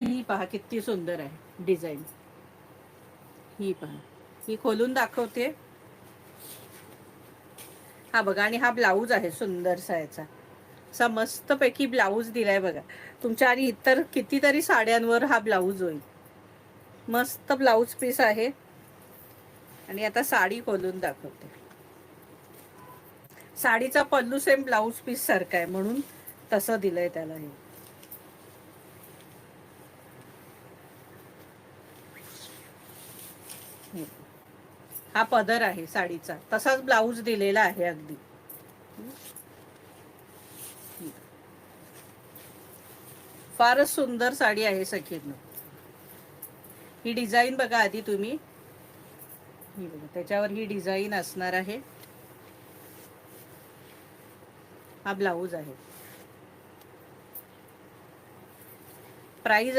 ही पहा किती सुंदर आहे डिझाईन. ही पहा, ही खोलून दाखवते. हा बघा, आणि हा ब्लाऊज आहे सुंदरसा याचा. असा मस्तपैकी ब्लाऊज दिलाय बघा तुमच्या, आणि इतर कितीतरी साड्यांवर हा ब्लाऊज होईल. मस्त ब्लाऊज पीस आहे. आणि आता साडी खोलून दाखवते. साडीचा पल्लू सेम ब्लाऊज पीस सारखा आहे म्हणून तसं दिलंय त्याला. हे हा पदर आहे साडीचा, तसाच ब्लाऊज दिलेला आहे अगदी. फारच सुंदर साडी आहे सखींनो. ही डिझाईन बघा आधी तुम्ही. ही बघा, त्याच्यावर ही डिझाईन असणार आहे. हा ब्लाऊज आहे. प्राइस